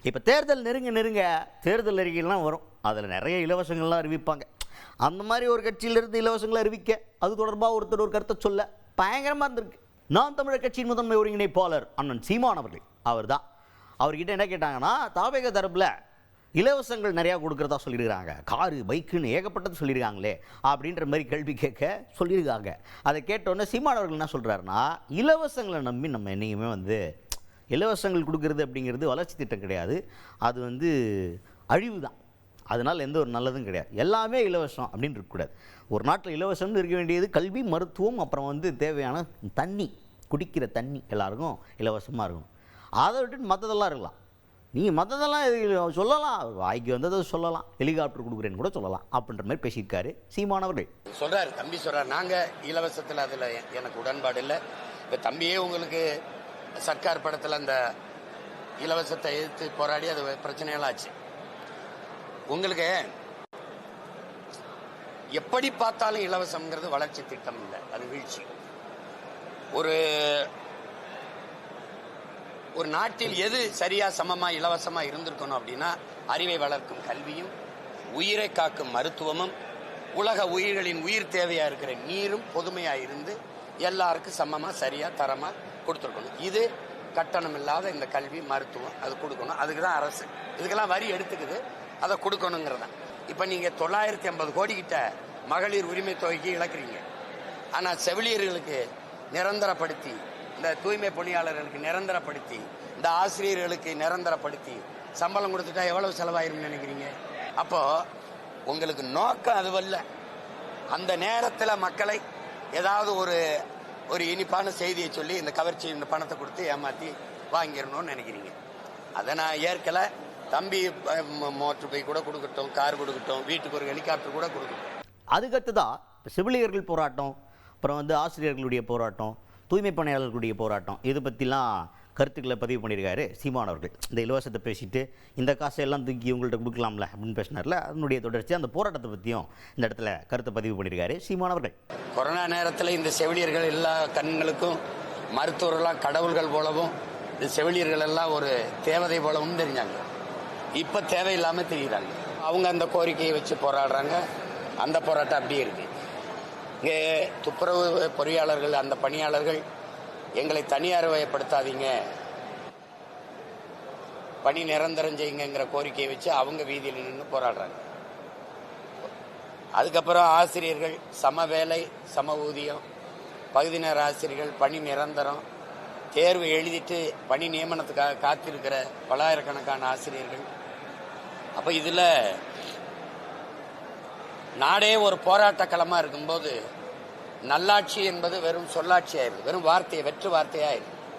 இப்போ தேர்தல் நெருங்க தேர்தல் அறிக்கைலாம் வரும், அதில் நிறைய இலவசங்கள்லாம் அறிவிப்பாங்க. அந்த மாதிரி ஒரு கட்சியிலிருந்து இலவசங்களை அறிவிக்க அது தொடர்பாக ஒருத்தர் ஒரு கருத்தை சொல்ல பயங்கரமாக இருந்திருக்கு. நாம் தமிழர் கட்சியின் முதன்மை ஒருங்கிணைப்பாளர் அண்ணன் சீமான் அவர்கள், அவர் தான். அவர்கிட்ட என்ன கேட்டாங்கன்னா, தாவேக தரப்பில் இலவசங்கள் நிறையா கொடுக்குறதா சொல்லியிருக்காங்க, காரு பைக்குன்னு ஏகப்பட்டது சொல்லியிருக்காங்களே அப்படின்ற மாதிரி கேள்வி கேட்க சொல்லியிருக்காங்க. அதை கேட்டோன்னே சீமான் அவர்கள் என்ன சொல்கிறாருன்னா, இலவசங்களை நம்பி நம்ம என்னைக்குமே இலவசங்கள் கொடுக்கறது அப்படிங்கிறது வளர்ச்சி திட்டம் கிடையாது, அது அழிவு தான். அதனால் எந்த ஒரு நல்லதும் கிடையாது, எல்லாமே இலவசம் அப்படின்னு இருக்கக்கூடாது. ஒரு நாட்டில் இலவசம்னு இருக்க வேண்டியது கல்வி, மருத்துவம், அப்புறம் தேவையான தண்ணி, குடிக்கிற தண்ணி எல்லாருக்கும் இலவசமாக இருக்கும். அதை விட்டுட்டு மற்றதெல்லாம் இருக்கலாம். நீங்கள் மற்றதெல்லாம் சொல்லலாம், வாய்க்கு வந்ததை சொல்லலாம், ஹெலிகாப்டர் கொடுக்குறேன்னு கூட சொல்லலாம் அப்படின்ற மாதிரி பேசியிருக்காரு சீமானவர்கள். சொல்கிறார், தம்பி சொல்கிறார், நாங்கள் இலவசத்தில் அதில் எனக்கு உடன்பாடு இல்லை. இப்போ தம்பியே உங்களுக்கு சர்க்கார் படத்தில் அந்த இலவசத்தை எதிர்த்து போராடி அது பிரச்சனையெல்லாம் ஆச்சு. உங்களுக்கு எப்படி பார்த்தாலும் இலவசம்ங்கிறது வளர்ச்சி திட்டம் இல்லை, அது வீழ்ச்சி. ஒரு நாட்டில் எது சரியா சமமா இலவசமா இருந்திருக்கணும் அப்படின்னா, அறிவை வளர்க்கும் கல்வியும், உயிரை காக்கும் மருத்துவமும், உலக உயிர்களின் உயிர் தேவையா இருக்கிற நீரும் பொதுமையா இருந்து எல்லாருக்கும் சமமா சரியா தரமா கொடுத்துருக்கணும். இது கட்டணம் இல்லாத இந்த கல்வி, மருத்துவம் அது கொடுக்கணும். அதுக்கு தான் அரசு இதுக்கெல்லாம் வரி எடுத்துக்குது, அதை கொடுக்கணுங்கிறதான். இப்போ நீங்கள் 950 கோடி கிட்ட மகளிர் உரிமை தொகைக்கு இழக்கிறீங்க. ஆனால் செவிலியர்களுக்கு நிரந்தரப்படுத்தி, இந்த தூய்மை பணியாளர்களுக்கு நிரந்தரப்படுத்தி, இந்த ஆசிரியர்களுக்கு நிரந்தரப்படுத்தி சம்பளம் கொடுத்துட்டா எவ்வளவு செலவாயிரும் நினைக்கிறீங்க? அப்போ உங்களுக்கு நோக்கம் அதுவல்ல. அந்த நேரத்தில் மக்களை ஏதாவது ஒரு இனிப்பான செய்தியை சொல்லி இந்த கவர்ச்சி, இந்த பணத்தை கொடுத்து ஏமாற்றி வாங்கிடணும்னு நினைக்கிறீங்க. அதை நான் ஏற்கலை. தம்பி மோட்டர் பைக் கூட கொடுக்கட்டும், கார் கொடுக்கட்டும், வீட்டுக்கு ஒரு ஹெலிகாப்டர் கூட கொடுக்கட்டும். அதுக்கடுத்து தான் செவிலியர்கள் போராட்டம், அப்புறம் ஆசிரியர்களுடைய போராட்டம், தூய்மை பணியாளர்களுடைய போராட்டம், இது பற்றிலாம் கருத்துக்களை பதிவு பண்ணியிருக்காரு சீமான் அவர்கள். இந்த இலவசத்தை பேசிட்டு இந்த காசையெல்லாம் தூக்கி உங்கள்கிட்ட கொடுக்கலாம்ல அப்படின்னு பேசினார்ல, அதனுடைய தொடர்ச்சி அந்த போராட்டத்தை பற்றியும் இந்த இடத்துல கருத்தை பதிவு பண்ணியிருக்காரு சீமான் அவர்கள். கொரோனா நேரத்தில் இந்த செவிலியர்கள் எல்லா கண்களுக்கும் மருத்துவர்கள்லாம் கடவுள்கள் போலவும், இந்த செவிலியர்கள் எல்லாம் ஒரு தேவதை போலவும் தெரிஞ்சாங்க. இப்போ தேவையில்லாமல் தெரியுறாங்க. அவங்க அந்த கோரிக்கையை வச்சு போராடுறாங்க. அந்த போராட்டம் அப்படியே இருக்கு. இங்கே துப்புரவு பொறியாளர்கள், அந்த பணியாளர்கள், எங்களை தனியார் வயப்படுத்தாதீங்க, பணி நிரந்தரம் செய்யுங்கிற கோரிக்கையை வச்சு அவங்க வீதியில் நின்று போராடுறாங்க. அதுக்கப்புறம் ஆசிரியர்கள் சம வேலை சம ஊதியம், பகுதி நேர ஆசிரியர்கள் பணி நிரந்தரம், தேர்வு எழுதிட்டு பணி நியமனத்துக்காக காத்திருக்கிற பல்லாயிரக்கணக்கான ஆசிரியர்கள். அப்போ இதில் நாடே ஒரு போராட்ட களமாக இருக்கும்போது நல்லாட்சி என்பது வெறும் சொல்லாட்சி ஆயிடுது, வெறும் வார்த்தையை வெற்று வார்த்தையாயிருக்கு.